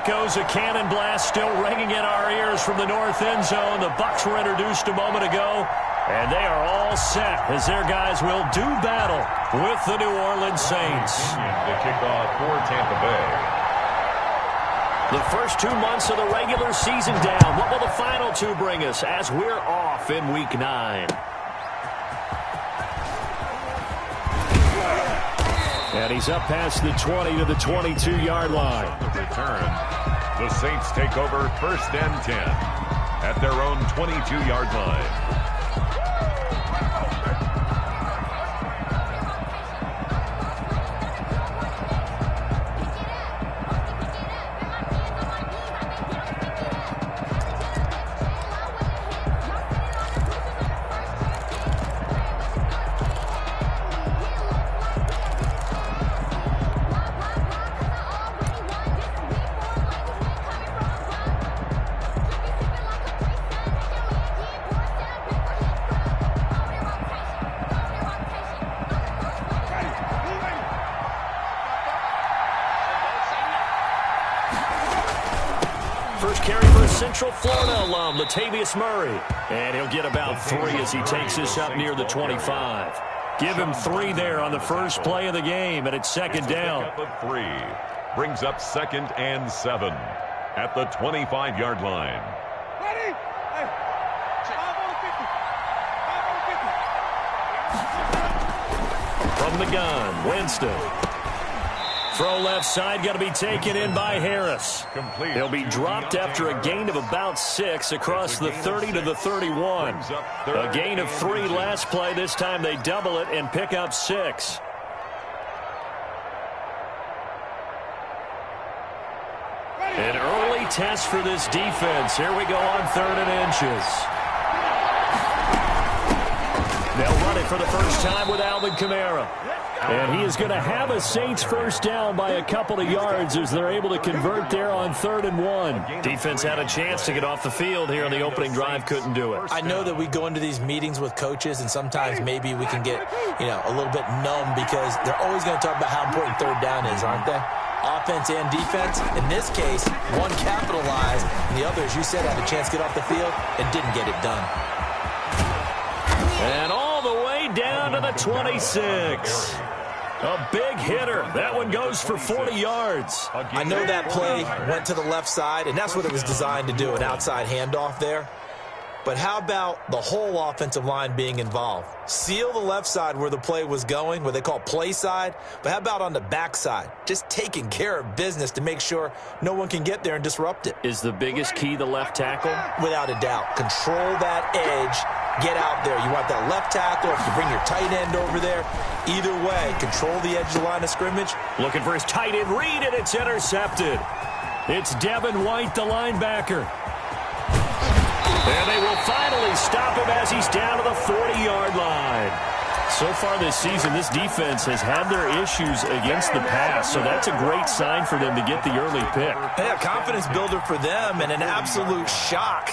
goes a cannon blast still ringing in our ears from the north end zone. The Bucs were introduced a moment ago, and they are all set as their guys will do battle with the New Orleans Saints. The kickoff for Tampa Bay. The first 2 months of the regular season down. What will the final two bring us as we're off in Week 9? And he's up past the 20 to the 22-yard line. On the return, the Saints take over 1st and 10 at their own 22-yard line. First carry for a Central Florida alum, Latavius Murray. And he'll get about 3 as he takes this up near the 25. Give him 3 there on the first play of the game, and it's 2nd down. 3 brings up 2nd and 7 at the 25-yard line. Ready? Hey, 5 on 50. 5 on 50. From the gun, Winston. Throw left side, got to be taken in by Harris. He'll be dropped after a gain of about 6 across the 30 to the 31. A gain of 3 last play. This time they double it and pick up 6. An early test for this defense. Here we go on 3rd and inches. They'll run it for the first time with Alvin Kamara. And he is going to have a Saints first down by a couple of yards as they're able to convert there on 3rd and 1. Defense had a chance to get off the field here on the opening drive, couldn't do it. I know that we go into these meetings with coaches, and sometimes maybe we can get, a little bit numb because they're always going to talk about how important 3rd down is, aren't they? Offense and defense. In this case, one capitalized, and the other, as you said, had a chance to get off the field and didn't get it done. And all the way down to the 26. A big hitter. That one goes for 40 yards. I know that play went to the left side, and that's what it was designed to do, an outside handoff there. But how about the whole offensive line being involved? Seal the left side where the play was going, what they call play side. But how about on the back side? Just taking care of business to make sure no one can get there and disrupt it. Is the biggest key the left tackle? Without a doubt. Control that edge. Get out there. You want that left tackle. If you bring your tight end over there, either way, control the edge of the line of scrimmage. Looking for his tight end read, and it's intercepted. It's Devin White, the linebacker. And they will finally stop him as he's down to the 40-yard line. So far this season, this defense has had their issues against the pass, so that's a great sign for them to get the early pick. Yeah, confidence builder for them and an absolute shock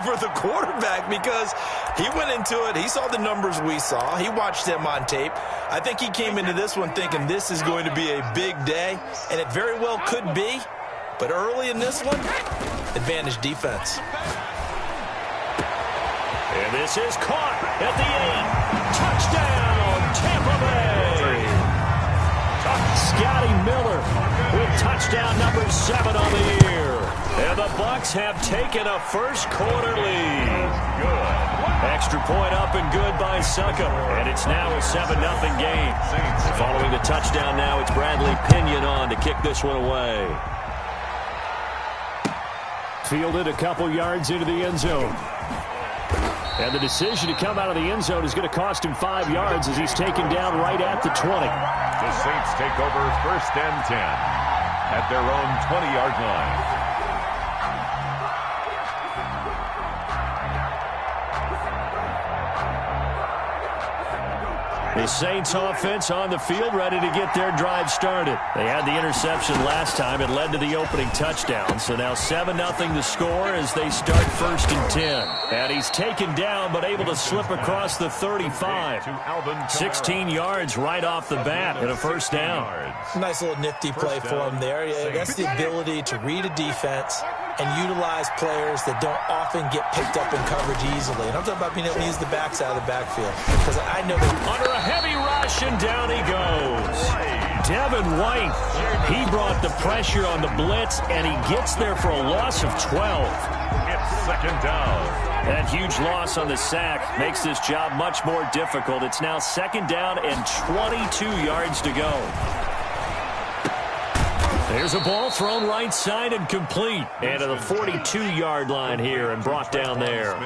for the quarterback because he went into it. He saw the numbers we saw. He watched them on tape. I think he came into this one thinking this is going to be a big day, and it very well could be. But early in this one, advantage defense. And this is caught at the 8. Touchdown, Tampa Bay. Scotty Miller with touchdown number 7 on the year. And the Bucs have taken a first-quarter lead. Extra point up and good by Succa. And it's now a 7-0 game. Following the touchdown now, it's Bradley Pinion on to kick this one away. Fielded a couple yards into the end zone. And the decision to come out of the end zone is going to cost him 5 yards as he's taken down right at the 20. The Saints take over 1st and 10 at their own 20-yard line. The Saints offense on the field, ready to get their drive started. They had the interception last time. It led to the opening touchdown. So now 7-0 the score as they start 1st and 10. And he's taken down but able to slip across the 35. 16 yards right off the bat and a first down. Nice little nifty play for him there. Yeah, that's the ability to read a defense and utilize players that don't often get picked up in coverage easily. And I'm talking about being able to use the backside of the backfield. Because I know that under a heavy rush, and down he goes. Devin White, he brought the pressure on the blitz, and he gets there for a loss of 12. It's 2nd down. That huge loss on the sack makes this job much more difficult. It's now 2nd down and 22 yards to go. There's a ball thrown right side and complete. And to the 42-yard line here and brought down there.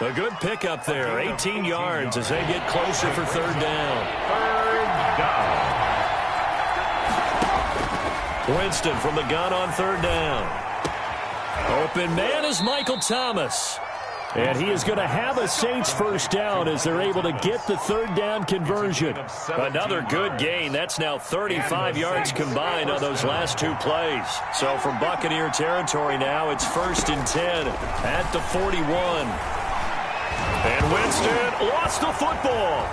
A good pickup there. 18 yards as they get closer for 3rd down. 3rd down. Winston from the gun on 3rd down. Open man is Michael Thomas. And he is going to have a Saints 1st down as they're able to get the 3rd down conversion. Another good gain. That's now 35 yards combined on those last 2 plays. So from Buccaneer territory now, it's 1st and 10 at the 41. And Winston lost the football.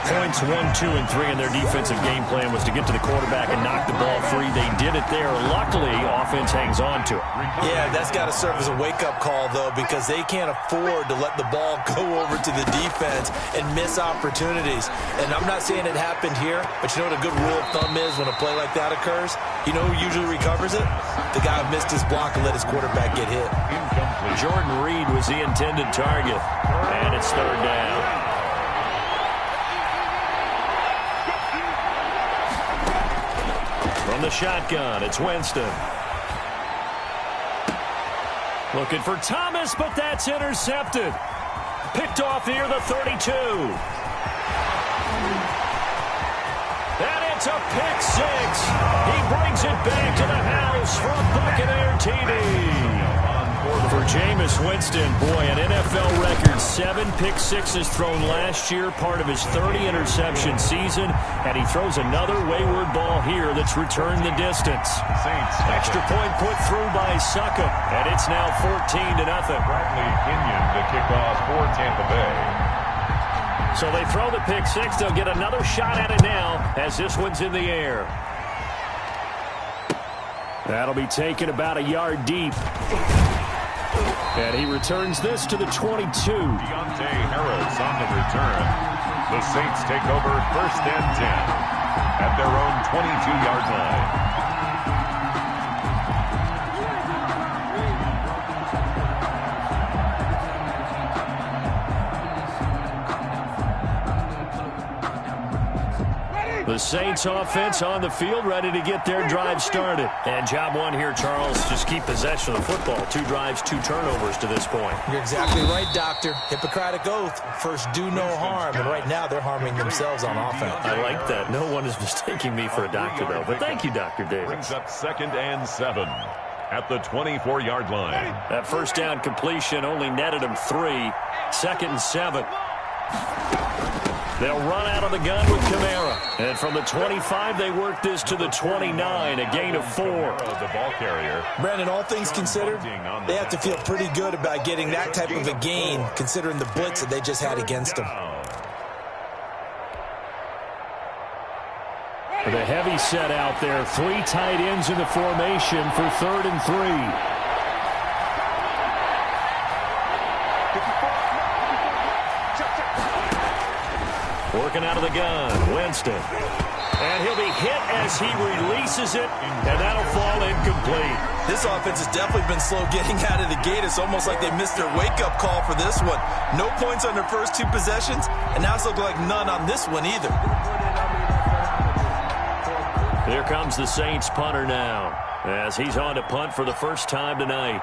Points 1, 2, and 3 in their defensive game plan was to get to the quarterback and knock the ball free. They did it there. Luckily, offense hangs on to it. Yeah, that's got to serve as a wake-up call, though, because they can't afford to let the ball go over to the defense and miss opportunities. And I'm not saying it happened here, but you know what a good rule of thumb is when a play like that occurs? You know who usually recovers it? The guy who missed his block and let his quarterback get hit. Jordan Reed was the intended target, and it's 3rd down. From the shotgun, it's Winston. Looking for Thomas, but that's intercepted. Picked off near the 32. And it's a pick 6. He brings it back to the house from Buccaneer TV. For Jameis Winston, boy, an NFL record 7 pick sixes thrown last year, part of his 30-interception season, and he throws another wayward ball here that's returned the distance. Extra point put through by Succop, and it's now 14-0. Bradley Kenyon to kick off for Tampa Bay. So they throw the pick 6. They'll get another shot at it now as this one's in the air. That'll be taken about a yard deep. And he returns this to the 22. Deontay Harris on the return. The Saints take over 1st and 10 at their own 22-yard line. The Saints offense on the field, ready to get their drive started. And job 1 here, Charles, just keep possession of the football. 2 drives, 2 turnovers to this point. You're exactly right, Doctor. Hippocratic oath. First, do no harm. And right now, they're harming themselves on offense. I like that. No one is mistaking me for a doctor, though. But thank you, Dr. Davis. Brings up 2nd and 7 at the 24-yard line. That 1st down completion only netted him 3. 2nd and 7. They'll run out of the gun with Kamara. And from the 25, they work this to the 29, a gain of 4. The ball carrier. Brandon, all things considered, they have to feel pretty good about getting that type of a gain, considering the blitz that they just had against them. The heavy set out there. 3 tight ends in the formation for 3rd and 3. Working out of the gun, Winston. And he'll be hit as he releases it, and that'll fall incomplete. This offense has definitely been slow getting out of the gate. It's almost like they missed their wake-up call for this one. No points on their first 2 possessions, and now it's looking like none on this one either. Here comes the Saints punter now, as he's on to punt for the first time tonight.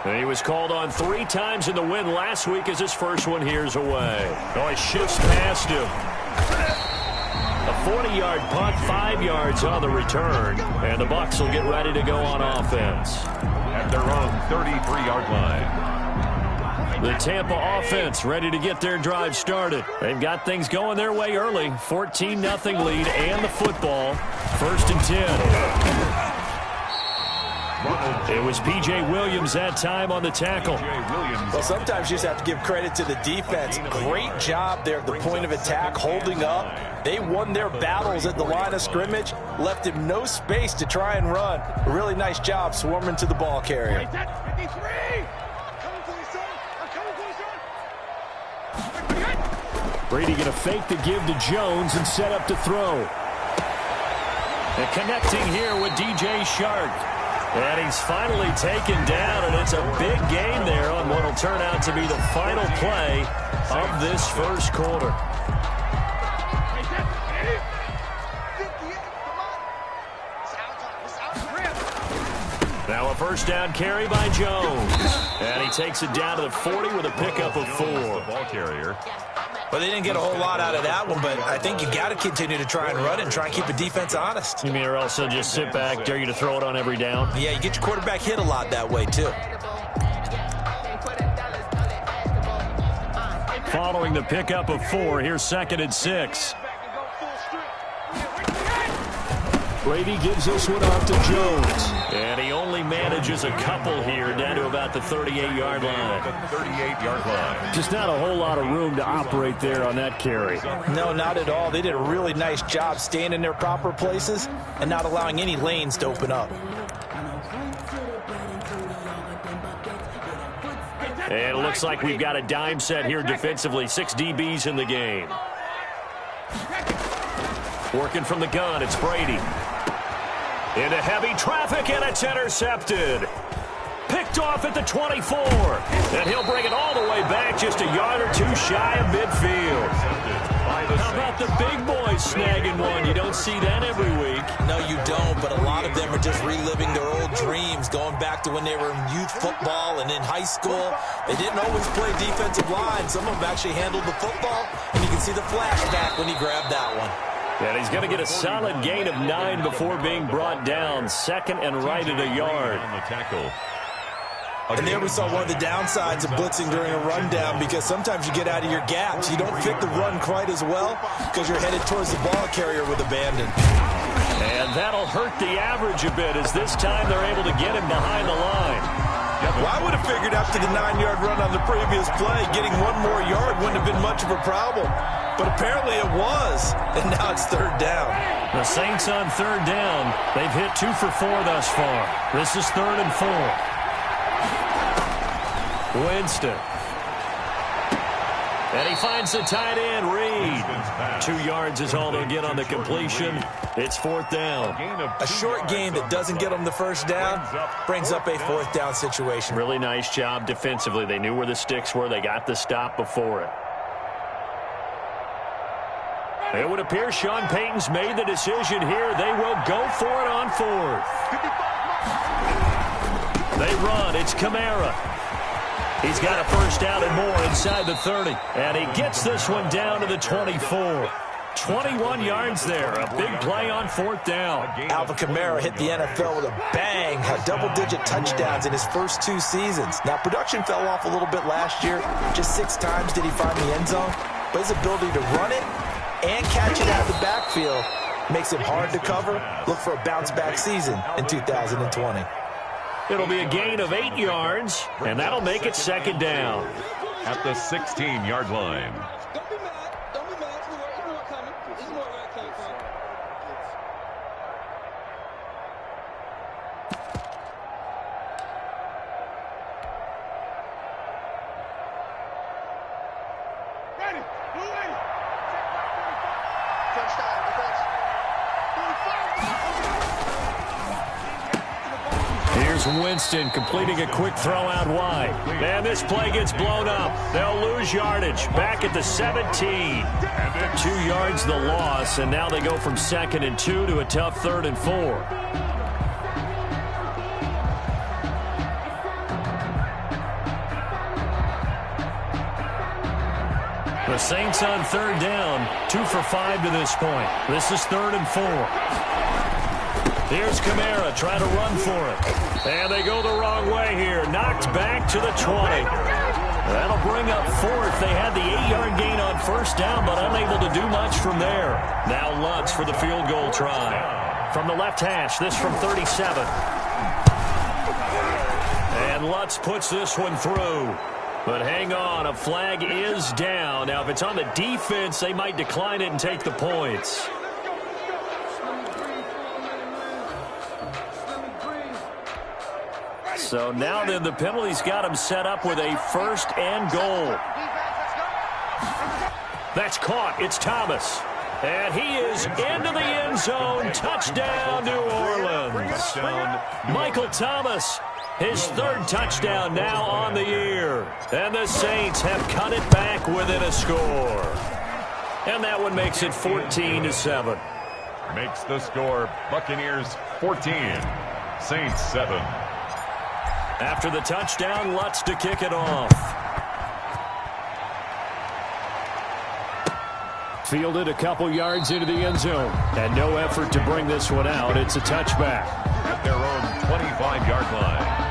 He was called on 3 times in the win last week as his first one here's away. Oh, he shifts past him. A 40-yard punt, 5 yards on the return. And the Bucs will get ready to go on offense. at their own 33-yard line. The Tampa offense ready to get their drive started. They've got things going their way early. 14-0 lead and the football. 1st and 10. It was P.J. Williams that time on the tackle. Well, sometimes you just have to give credit to the defense. Great job there at the point of attack, holding up. They won their battles at the line of scrimmage, left him no space to try and run. A really nice job swarming to the ball carrier. Brady going to fake the give to Jones and set up to throw. And connecting here with DJ Shark. And he's finally taken down, and it's a big gain there on what will turn out to be the final play of this first quarter. Now a first down carry by Jones. And he takes it down to the 40 with a pickup of 4. Ball carrier. Well, they didn't get a whole lot out of that one, but I think you got to continue to try and run and try and keep the defense honest. You mean or else they'll just sit back, dare you to throw it on every down? Yeah, you get your quarterback hit a lot that way, too. Following the pickup of 4, here's 2nd and 6. Brady gives this one off to Jones. And he only manages a couple here down to about the 38-yard line. 38-yard line. Just not a whole lot of room to operate there on that carry. No, not at all. They did a really nice job staying in their proper places and not allowing any lanes to open up. And it looks like we've got a dime set here defensively. 6 DBs in the game. Working from the gun, it's Brady. Into heavy traffic, and it's intercepted. Picked off at the 24. And he'll bring it all the way back just a yard or 2 shy of midfield. How about the big boys snagging one? You don't see that every week. No, you don't, but a lot of them are just reliving their old dreams, going back to when they were in youth football and in high school. They didn't always play defensive line. Some of them actually handled the football, and you can see the flashback when he grabbed that one. And he's going to get a solid gain of 9 before being brought down. 2nd and right at a yard. On the tackle. And there we saw one of the downsides of blitzing during a rundown, because sometimes you get out of your gaps. You don't fit the run quite as well because you're headed towards the ball carrier with abandon. And that'll hurt the average a bit, as this time they're able to get him behind the line. Well, I would have figured after the 9-yard run on the previous play, getting 1 more yard wouldn't have been much of a problem. But apparently it was, and now it's 3rd down. The Saints on 3rd down. They've hit 2 for 4 thus far. This is 3rd and 4. Winston. And he finds the tight end, Reed. 2 yards is all they'll get on the completion. It's 4th down. A short gain that doesn't get them the first down brings up a 4th down situation. Really nice job defensively. They knew where the sticks were. They got the stop before it. It would appear Sean Payton's made the decision here. They will go for it on 4th. They run. It's Kamara. He's got a first down and more inside the 30. And he gets this one down to the 24. 21 yards there. A big play on 4th down. Alvin Kamara hit the NFL with a bang. Had double-digit touchdowns in his first 2 seasons. Now, production fell off a little bit last year. Just 6 times did he find the end zone. But his ability to run it and catch it out of the backfield makes him hard to cover. Look for a bounce-back season in 2020. It'll be a gain of 8 yards, and that'll make it 2nd down. At the 16-yard line. Don't be mad. Don't be mad. It's more coming. It's more where it came from. Ready. Blue ready. Touchdown. Here's Winston completing a quick throw out wide. And this play gets blown up. They'll lose yardage. Back at the 17. 2 yards the loss, and now they go from 2nd and 2 to a tough 3rd and 4. The Saints on 3rd down. 2 for 5 to this point. This is 3rd and 4. Here's Kamara trying to run for it. And they go the wrong way here. Knocked back to the 20. That'll bring up fourth. They had the 8-yard gain on first down, but unable to do much from there. Now Lutz for the field goal try. From the left hash, this from 37. And Lutz puts this one through. But hang on, a flag is down. Now, if it's on the defense, they might decline it and take the points. So now then the penalty's got him set up with a first and goal. That's caught. It's Thomas. And he is into the end zone. Touchdown, New Orleans. Michael Thomas, his third touchdown now on the year. And the Saints have cut it back within a score. And that one makes it 14-7. Makes the score Buccaneers 14, Saints 7. After the touchdown, Lutz to kick it off. Fielded a couple yards into the end zone. And no effort to bring this one out. It's a touchback. At their own 25-yard line.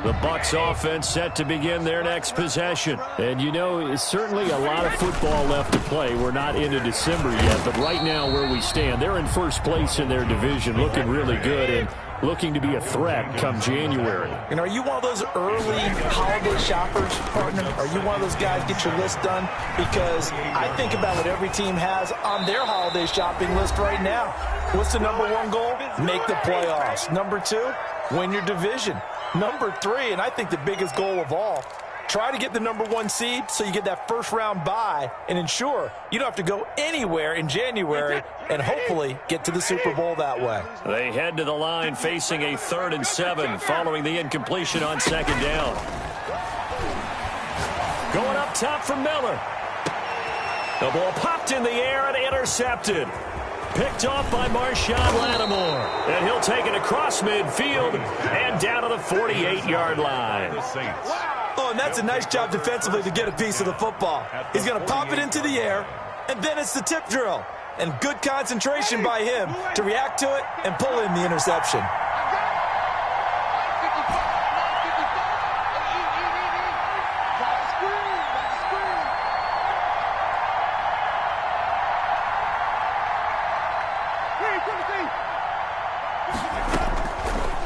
The Bucs offense set to begin their next possession. And you know, it's certainly a lot of football left to play. We're not into December yet, but right now where we stand, they're in first place in their division, looking really good and looking to be a threat come January. And are you one of those early holiday shoppers, partner? Are you one of those guys get your list done? Because I think about what every team has on their holiday shopping list right now. What's the number one goal? Make the playoffs. Number two, win your division. Number three, and I think the biggest goal of all, try to get the number one seed so you get that first round bye and ensure you don't have to go anywhere in January and hopefully get to the Super Bowl that way. They head to the line facing a 3rd and 7 following the incompletion on second down. Going up top for Miller. The ball popped in the air and intercepted. Picked off by Marshawn Lattimore. And he'll take it across midfield and down to the 48-yard line. Oh, and that's a nice job defensively to get a piece of the football. He's going to pop it into the air, and then it's the tip drill. And good concentration by him to react to it and pull in the interception.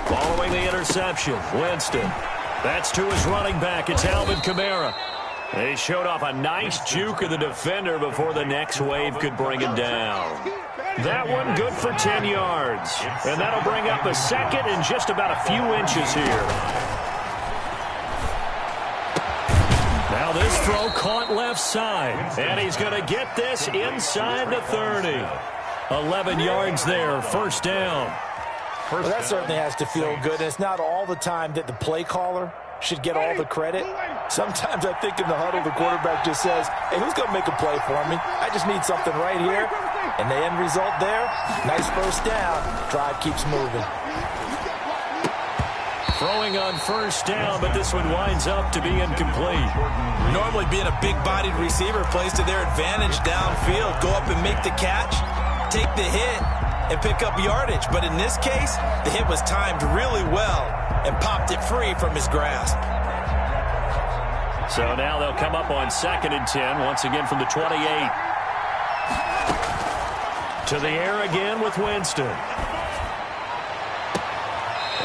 Following the interception, Winston. That's to his running back. It's Alvin Kamara. He showed off a nice juke of the defender before the next wave could bring him down. That one good for 10 yards. And that'll bring up a second and just about a few inches here. Now this throw caught left side. And he's going to get this inside the 30. 11 yards there, first down. Well, that certainly has to feel good. And it's not all the time that the play caller should get all the credit. Sometimes I think in the huddle, the quarterback just says, hey, who's going to make a play for me? I just need something right here. And the end result there, nice first down. Drive keeps moving. Throwing on first down, but this one winds up to be incomplete. Normally being a big-bodied receiver plays to their advantage downfield. Go up and make the catch, take the hit, and pick up yardage. But in this case, the hit was timed really well and popped it free from his grasp. So now they'll come up on 2nd and 10, once again from the 28. To the air again with Winston.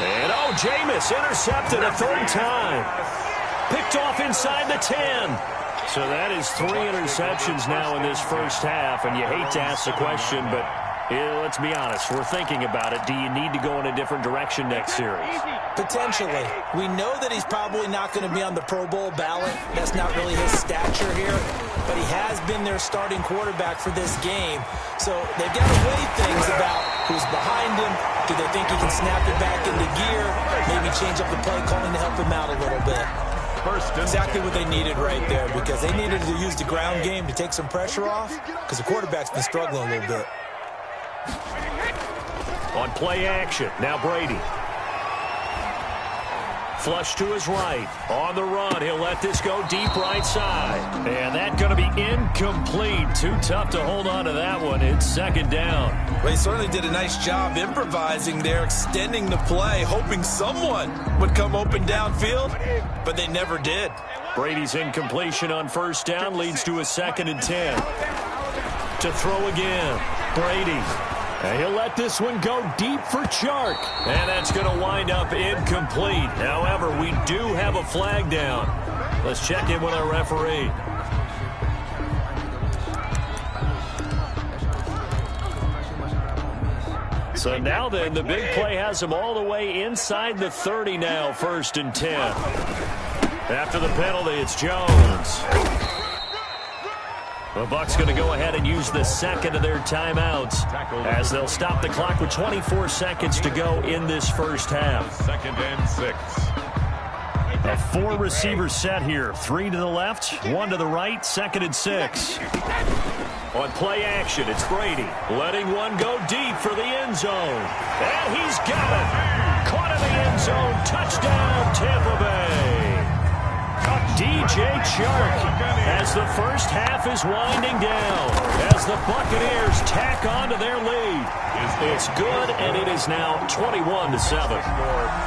And oh, Jameis intercepted a third time. Picked off inside the 10. So that is 3 interceptions now in this first half, and you hate to ask the question, but let's be honest, we're thinking about it. Do you need to go in a different direction next series? Potentially. We know that he's probably not going to be on the Pro Bowl ballot. That's not really his stature here. But he has been their starting quarterback for this game. So they've got to weigh things about who's behind him. Do they think he can snap it back into gear? Maybe change up the play calling to help him out a little bit. Exactly what they needed right there, because they needed to use the ground game to take some pressure off, because the quarterback's been struggling a little bit. On play action, now Brady. Flush to his right. On the run, he'll let this go deep right side. And that's going to be incomplete. Too tough to hold on to that one. It's second down. Well, he certainly did a nice job improvising there, extending the play, hoping someone would come open downfield, but they never did. Brady's incompletion on first down leads to a 2nd and 10. To throw again. Brady. And he'll let this one go deep for Chark. And that's going to wind up incomplete. However, we do have a flag down. Let's check in with our referee. So now then, the big play has him all the way inside the 30 now, 1st and 10. After the penalty, it's Jones. The Bucs going to go ahead and use the second of their timeouts as they'll stop the clock with 24 seconds to go in this first half. 2nd and 6. A 4-receiver set here. 3 to the left, 1 to the right, 2nd and 6. On play action, it's Brady letting one go deep for the end zone. And he's got it. Caught in the end zone. Touchdown, Tampa Bay. DJ Chark as the first half is winding down as the Buccaneers tack on to their lead. It's good, and it is now 21-7.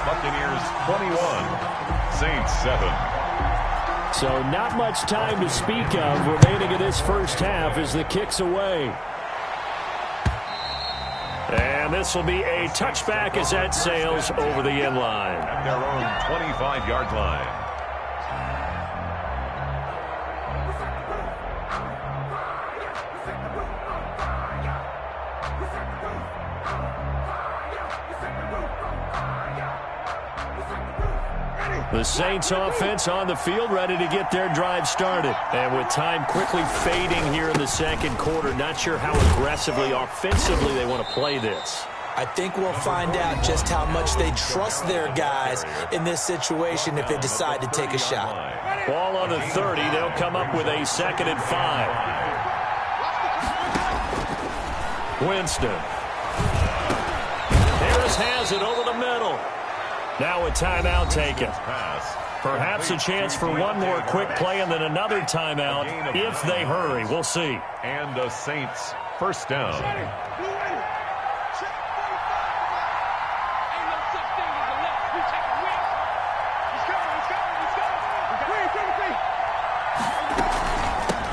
Buccaneers 21, Saints 7. So not much time to speak of remaining in this first half as the kick's away. And this will be a touchback as that sails over the end line. At their own 25-yard line. The Saints offense on the field, ready to get their drive started. And with time quickly fading here in the second quarter, not sure how aggressively, offensively they want to play this. I think we'll find out just how much they trust their guys in this situation if they decide to take a shot. Ball on the 30, they'll come up with a 2nd and 5. Winston. Harris has it over the middle. Now a timeout taken. Perhaps a chance for one more quick play and then another timeout if they hurry. We'll see. And the Saints first down.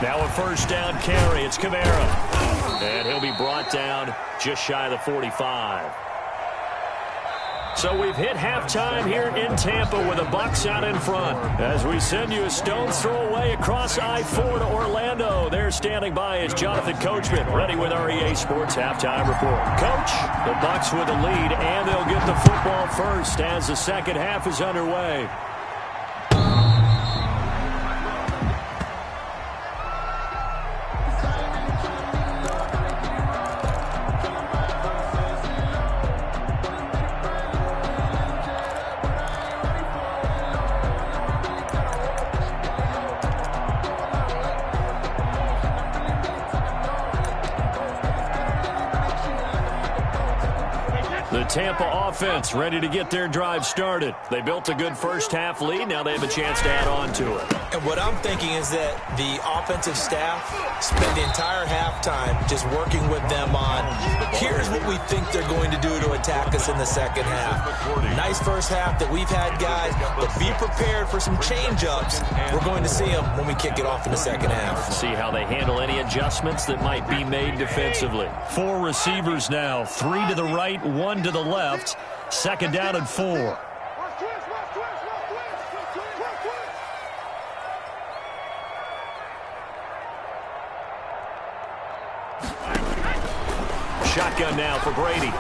Now a first down carry. It's Kamara. And he'll be brought down just shy of the 45. So we've hit halftime here in Tampa with the Bucs out in front. As we send you a stone's throw away across I-4 to Orlando. There standing by is Jonathan Coachman, ready with our EA Sports Halftime Report. Coach, the Bucs with the lead, and they'll get the football first as the second half is underway. Tampa offense ready to get their drive started. They built a good first half lead. Now they have a chance to add on to it. And what I'm thinking is that the offensive staff spent the entire halftime just working with them on, here's what we think they're going to do to attack us in the second half. Nice first half that we've had, guys, but be prepared for some change-ups. We're going to see them when we kick it off in the second half. See how they handle any adjustments that might be made defensively. 4 receivers now, 3 to the right, 1 to the left. Second down and 4. Shotgun now for Brady.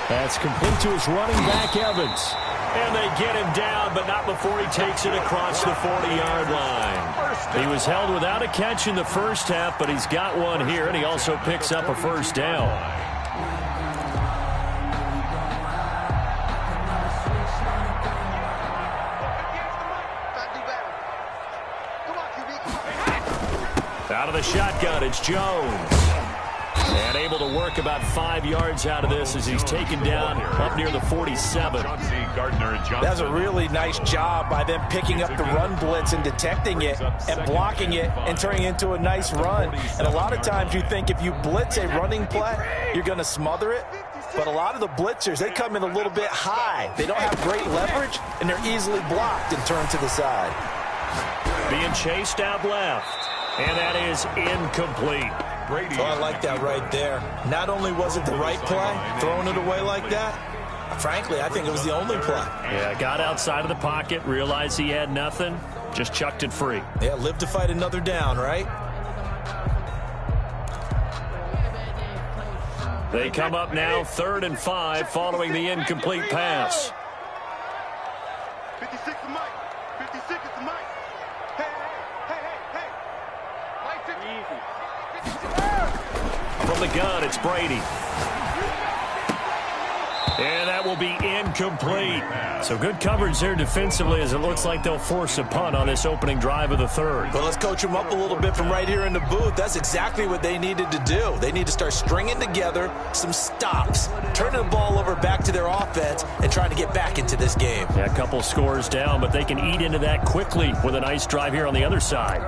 That's complete to his running back, Evans. And they get him down, but not before he takes it across the 40-yard line. He was held without a catch in the first half, but he's got one here, and he also picks up a first down. Out of the shotgun, it's Jones. And able to work about 5 yards out of this as he's taken down up near the 47. That's a really nice job by them picking up the run blitz and detecting it and blocking it and turning it into a nice run. And a lot of times you think if you blitz a running play, you're going to smother it. But a lot of the blitzers, they come in a little bit high. They don't have great leverage, and they're easily blocked and turned to the side. Being chased out left, and that is incomplete. Oh, I like that right there. Not only was it the right play, throwing it away like that, frankly, I think it was the only play. Yeah, got outside of the pocket, realized he had nothing, just chucked it free. Yeah, live to fight another down, right? They come up now 3rd and 5 following the incomplete pass. 56 to Mike. 56 is to Mike. Hey. Easy. From the gun, it's Brady. And that will be incomplete. So good coverage there defensively as it looks like they'll force a punt on this opening drive of the 3rd. Well, let's coach them up a little bit from right here in the booth. That's exactly what they needed to do. They need to start stringing together some stops, turning the ball over back to their offense, and trying to get back into this game. Yeah, a couple scores down, but they can eat into that quickly with a nice drive here on the other side.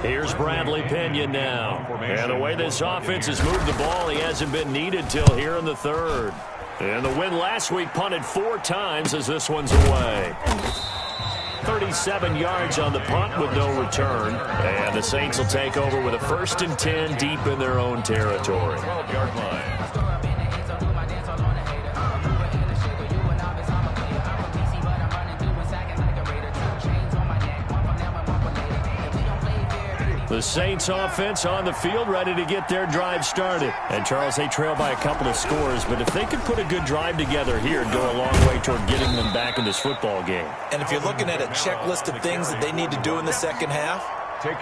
Here's Bradley Pinion now. And the way this offense has moved the ball, he hasn't been needed till here in the 3rd. And the win last week punted 4 times as this one's away. 37 yards on the punt with no return. And the Saints will take over with a 1st and 10 deep in their own territory. 12-yard line. The Saints offense on the field ready to get their drive started. And Charles, they trail by a couple of scores, but if they could put a good drive together here, it'd go a long way toward getting them back in this football game. And if you're looking at a checklist of things that they need to do in the second half,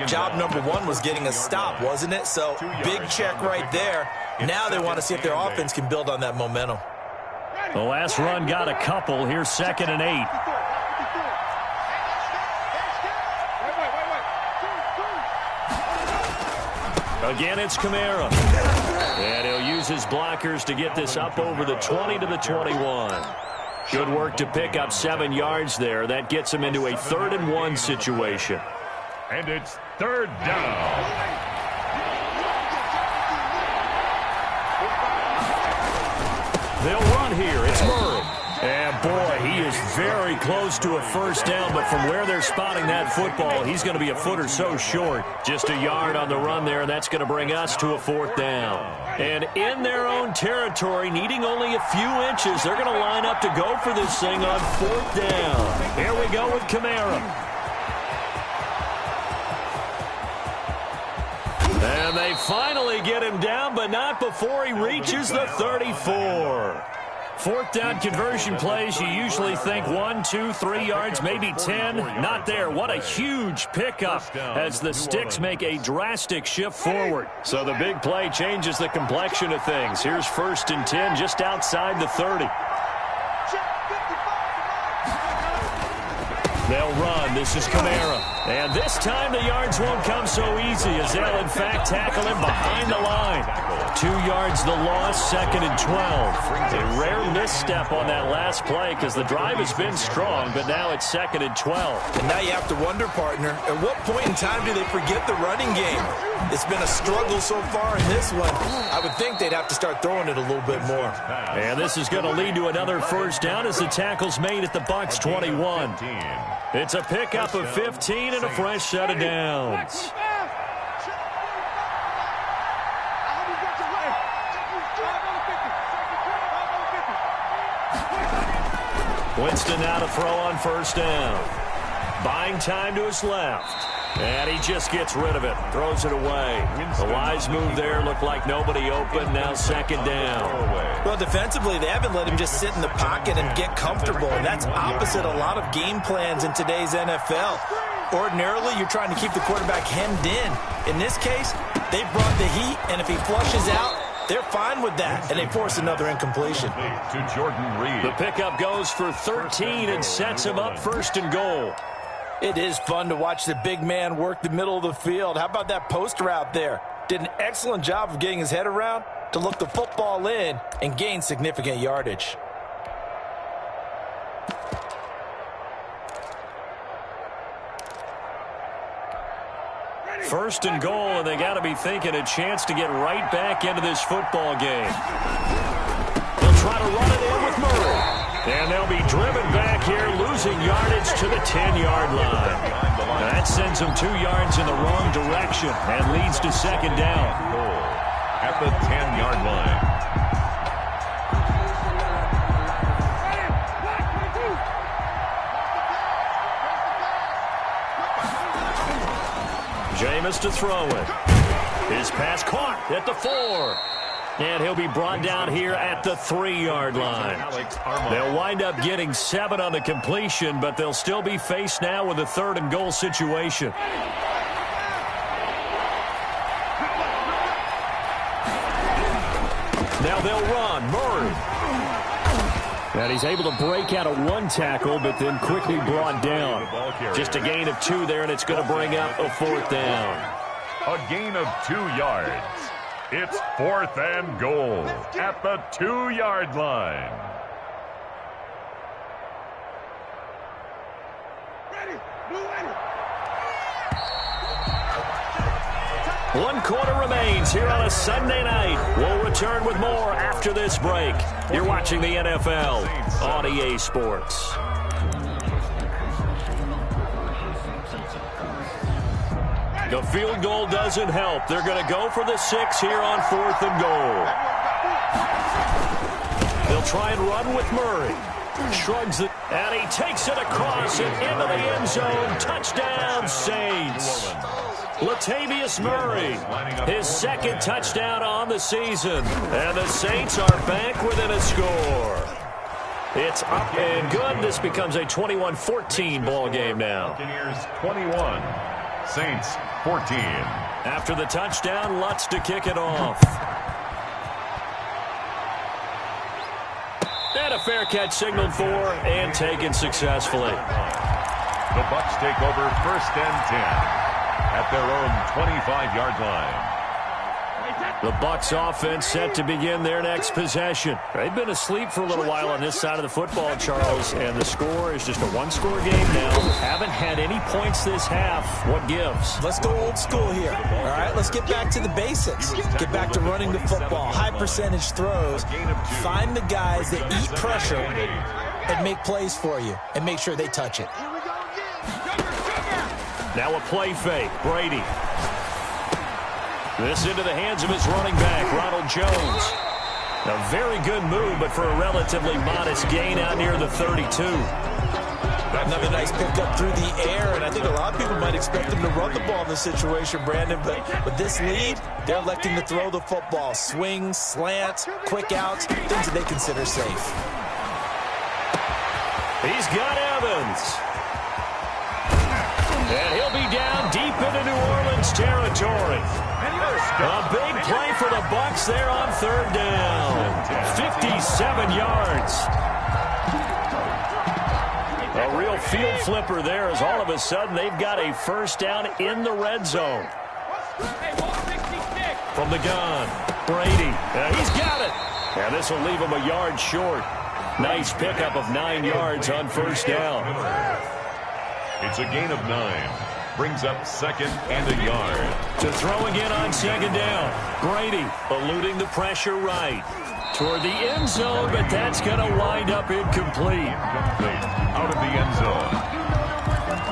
job number 1 was getting a stop, wasn't it? So big check right there. Now they want to see if their offense can build on that momentum. The last run got a couple. Here's 2nd and 8. Again, it's Kamara. And he'll use his blockers to get this up over the 20 to the 21. Good work to pick up 7 yards there. That gets him into a 3rd and 1 situation. And it's 3rd down. They'll run here. It's Murray. And, boy, he is very close to a 1st down, but from where they're spotting that football, he's going to be a foot or so short. Just a yard on the run there, and that's going to bring us to a 4th down. And in their own territory, needing only a few inches, they're going to line up to go for this thing on 4th down. Here we go with Kamara. And they finally get him down, but not before he reaches the 34. 4th down conversion plays, you usually think 1, 2, 3 yards, maybe 10. Not there. What a huge pickup as the Sticks make a drastic shift forward. So the big play changes the complexion of things. Here's 1st and 10 just outside the 30. They'll run. This is Kamara. And this time the yards won't come so easy as they'll, in fact, tackle him behind the line. 2 yards the loss, 2nd and 12. A rare misstep on that last play because the drive has been strong, but now it's 2nd and 12. And now you have to wonder, partner, at what point in time do they forget the running game? It's been a struggle so far in this one. I would think they'd have to start throwing it a little bit more. And this is going to lead to another 1st down as the tackle's made at the Bucs 21. It's a pickup of 15 and a fresh set of downs. Winston now to throw on 1st down. Buying time to his left. And he just gets rid of it. Throws it away. A wise move there. Looked like nobody open. Now 2nd down. Well, defensively, they haven't let him just sit in the pocket and get comfortable. And that's opposite a lot of game plans in today's NFL. Ordinarily, you're trying to keep the quarterback hemmed in. In this case, they brought the heat, and if he flushes out, They're fine with that, and they force another incompletion. To Jordan Reed. The pickup goes for 13 and sets him up 1st and goal. It is fun to watch the big man work the middle of the field. How about that post route there? Did an excellent job of getting his head around to look the football in and gain significant yardage. First and goal, and they got to be thinking a chance to get right back into this football game. They'll try to run it in with Murray. And they'll be driven back here, losing yardage to the 10-yard line. That sends them 2 yards in the wrong direction and leads to 2nd down. Goal at the 10-yard line. Jameis to throw it. His pass caught at the 4. And he'll be brought down here at the 3-yard line. They'll wind up getting 7 on the completion, but they'll still be faced now with a 3rd and goal situation. Now they'll run. Murray. And he's able to break out of 1 tackle, but then quickly brought down. Just a gain of 2 there, and it's going to bring up a 4th down. A gain of 2 yards. It's 4th and goal at the 2-yard line. One quarter remains here on a Sunday night. We'll return with more after this break. You're watching the NFL on EA Sports. The field goal doesn't help. They're going to go for the 6 here on 4th and goal. They'll try and run with Murray. Shrugs it, and he takes it across and into the end zone. Touchdown, Saints. Latavius Murray, his 2nd touchdown on the season. And the Saints are back within a score. It's up and good. This becomes a 21-14 ball game now. Buccaneers 21, Saints 14. After the touchdown, Lutz to kick it off. And a fair catch signaled for and taken successfully. The Bucs take over 1st and 10 at their own 25-yard line. The Bucs offense set to begin their next possession. They've been asleep for a little while on this side of the football, Charles, and the score is just a 1-score game now. Haven't had any points this half. What gives? Let's go old school here. All right, let's get back to the basics. Get back to running the football, high percentage throws. Find the guys that eat pressure and make plays for you and make sure they touch it. Now a play fake. Brady. This into the hands of his running back, Ronald Jones. A very good move, but for a relatively modest gain out near the 32. Another nice pickup through the air, and I think a lot of people might expect them to run the ball in this situation, Brandon, but with this lead, they're electing to throw the football. Swings, slants, quick outs, things that they consider safe. He's got Evans. And he'll be down deep into New Orleans territory. A big play for the Bucs there on 3rd down. 57 yards. A real field flipper there as all of a sudden they've got a 1st down in the red zone. From the gun, Brady. He's got it. And this will leave him a yard short. Nice pickup of 9 yards on 1st down. It's a gain of 9. Brings up 2nd and a yard. To throw again on 2nd down. Brady eluding the pressure right. Toward the end zone, but that's going to wind up incomplete. Out of the end zone.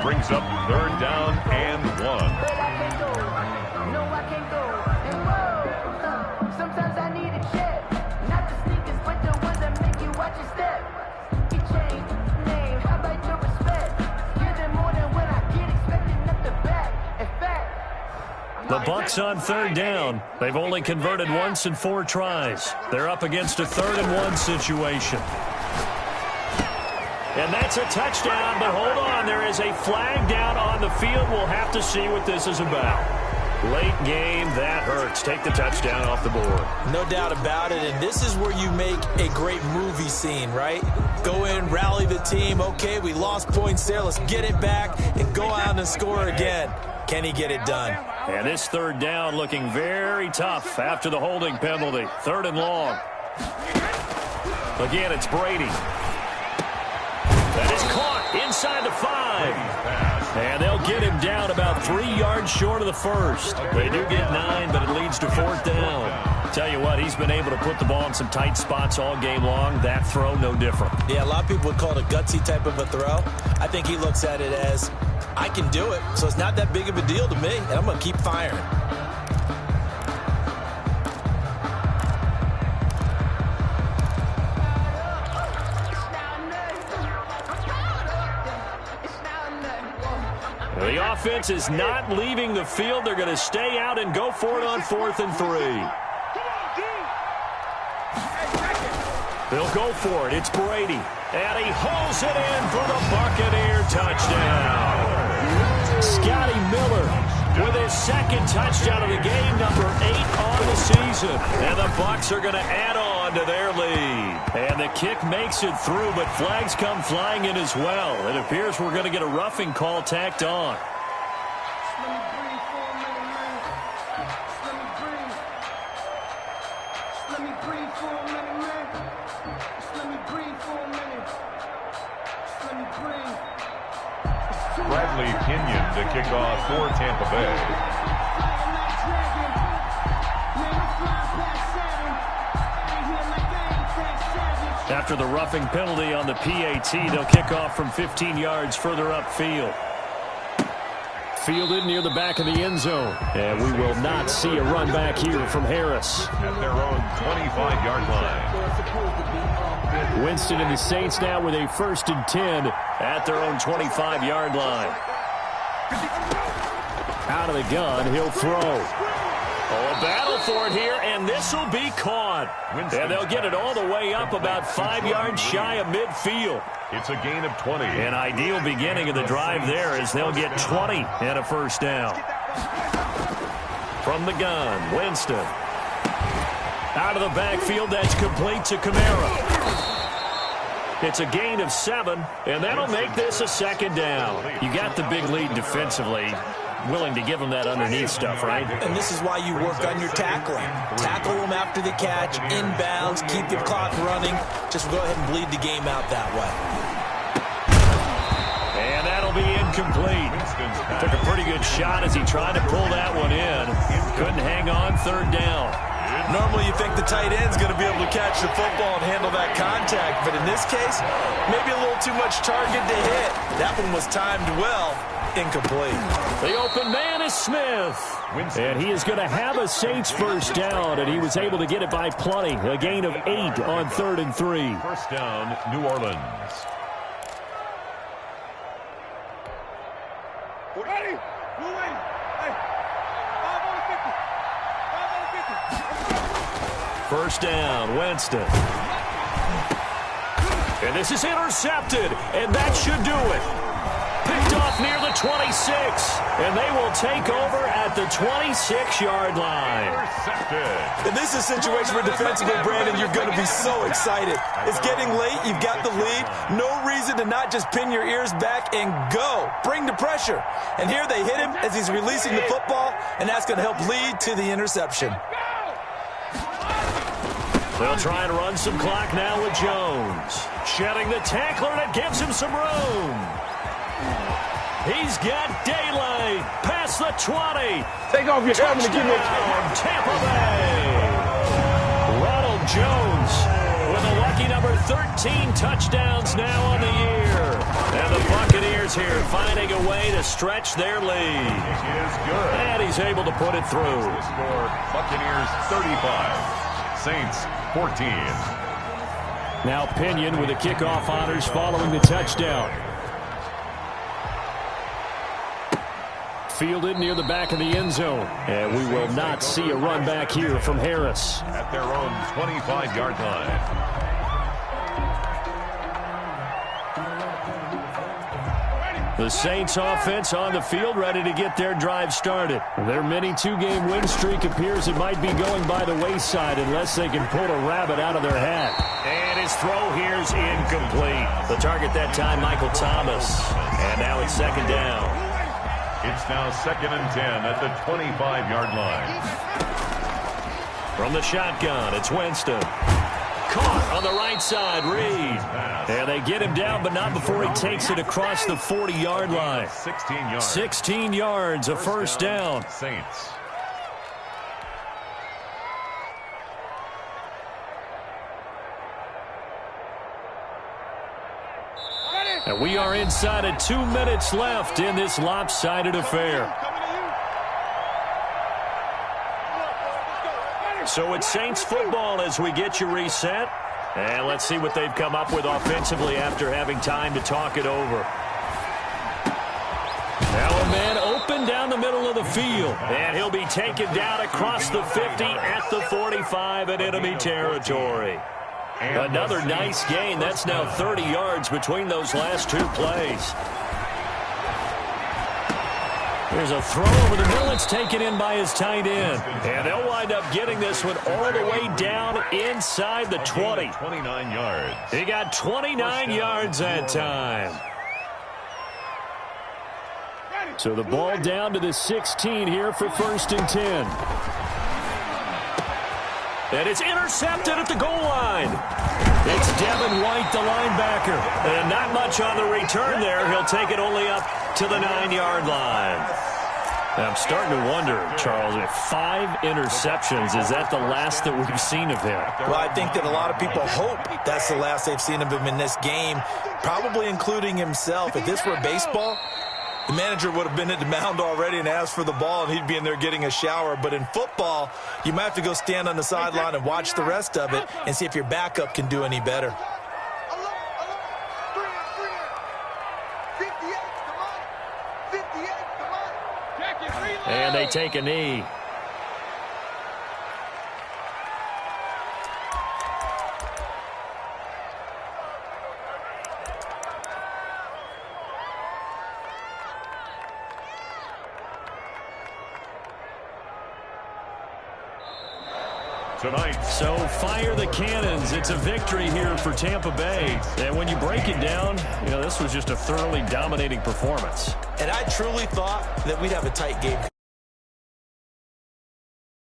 Brings up 3rd down and 1. Sometimes I need a check. Not the sneakers, but the ones that make you watch your step. You change name, how about your respect? Give them more than what I get, expecting nothing back. In fact, The Bucs on 3rd down. They've only converted once in 4 tries. They're up against a 3rd and 1 situation. And that's a touchdown, but hold on. There is a flag down on the field. We'll have to see what this is about. Late game, that hurts. Take the touchdown off the board. No doubt about it, and this is where you make a great movie scene, right? Go in, rally the team. Okay, we lost points there. Let's get it back and go out and score again. Can he get it done? And this third down looking very tough after the holding penalty. 3rd and long. Again, it's Brady. That is caught inside the 5. And they'll get him down about 3 yards short of the first. They do get 9, but it leads to 4th down. Tell you what, he's been able to put the ball in some tight spots all game long. That throw, no different. Yeah, a lot of people would call it a gutsy type of a throw. I think he looks at it as, I can do it, so it's not that big of a deal to me, and I'm going to keep firing. The offense is not leaving the field. They're going to stay out and go for it on 4th and 3. They'll go for it. It's Brady. And he hauls it in for the Buccaneer touchdown. Scotty Miller with his 2nd touchdown of the game, number 8 on the season. And the Bucs are going to add on to their lead. And the kick makes it through, but flags come flying in as well. It appears we're going to get a roughing call tacked on. Bradley Kenyon to kick off for Tampa Bay. After the roughing penalty on the PAT, they'll kick off from 15 yards further upfield. Fielded near the back of the end zone. And we will not see a run back here from Harris. At their own 25-yard line. Winston and the Saints now with a 1st and 10 at their own 25-yard line. Out of the gun, he'll throw. Oh, a battle for it here, and this will be caught. And they'll get it all the way up about 5 yards shy of midfield. It's a gain of 20. An ideal beginning of the drive there as they'll get 20 and a 1st down. From the gun, Winston. Out of the backfield, that's complete to Kamara. It's a gain of 7, and that'll make this a 2nd down. You got the big lead defensively. Willing to give them that underneath stuff, right? And this is why you work on your tackling. Tackle them after the catch, inbounds, keep your clock running. Just go ahead and bleed the game out that way. And that'll be incomplete. Took a pretty good shot as he tried to pull that one in. Couldn't hang on, 3rd down. Normally you think the tight end's going to be able to catch the football and handle that contact, but in this case, maybe a little too much target to hit. That one was timed well. Incomplete. The open man is Smith. And he is going to have a Saints 1st down, and he was able to get it by plenty. A gain of 8 on 3rd and 3. 1st down, New Orleans. Ready? Move in. Hey, 5 on 50. 5 on 50. 1st down, Winston. And this is intercepted, and that should do it. Picked off near the 26, and they will take over at the 26-yard line. Intercepted. And this is a situation where defensively, Brandon, you're going to be so excited. It's getting late. You've got the lead. No reason to not just pin your ears back and go. Bring the pressure. And here they hit him as he's releasing the football, and that's going to help lead to the interception. They'll try and run some clock now with Jones. Shedding the tackler, and it gives him some room. He's got daylight past the 20. Take off your helmet and give me a kick. Tampa Bay. Ronald Jones with a lucky number 13 touchdowns now on the year. And the Buccaneers here finding a way to stretch their lead. He is good. And he's able to put it through. The score, Buccaneers 35, Saints 14. Now Pinion with the kickoff honors following the touchdown. Fielded near the back of the end zone. And we will not see a run back here from Harris. At their own 25-yard line. The Saints offense on the field, ready to get their drive started. Their mini two-game win streak appears it might be going by the wayside unless they can pull a rabbit out of their hat. And his throw here's incomplete. The target that time, Michael Thomas. And now it's second down. It's now 2nd and 10 at the 25-yard line. From the shotgun, it's Winston. Caught on the right side, Reed. And they get him down, but not before he takes it across the 40-yard line. 16 yards. 16 yards, a first down. Saints. And we are inside of 2 minutes left in this lopsided affair. So it's Saints football as we get you reset. And let's see what they've come up with offensively after having time to talk it over. Now a man open down the middle of the field. And he'll be taken down across the 50 at the 45 in enemy territory. Another nice gain. That's now 30 yards between those last two plays. There's a throw over the middle. It's taken in by his tight end. And they'll wind up getting this one all the way down inside the 20. 29 yards. He got 29 yards that time. So the ball down to the 16 here for 1st and 10. And it's intercepted at the goal line. It's Devin White, the linebacker. And not much on the return there. He'll take it only up to the 9-yard line. I'm starting to wonder, Charles, if 5 interceptions, is that the last that we've seen of him? Well, I think that a lot of people hope that's the last they've seen of him in this game, probably including himself. If this were baseball, the manager would have been at the mound already and asked for the ball, and he'd be in there getting a shower. But in football, you might have to go stand on the sideline and watch the rest of it and see if your backup can do any better. And they take a knee. Tonight. So fire the cannons. It's a victory here for Tampa Bay. And when you break it down, you know, this was just a thoroughly dominating performance. And I truly thought that we'd have a tight game.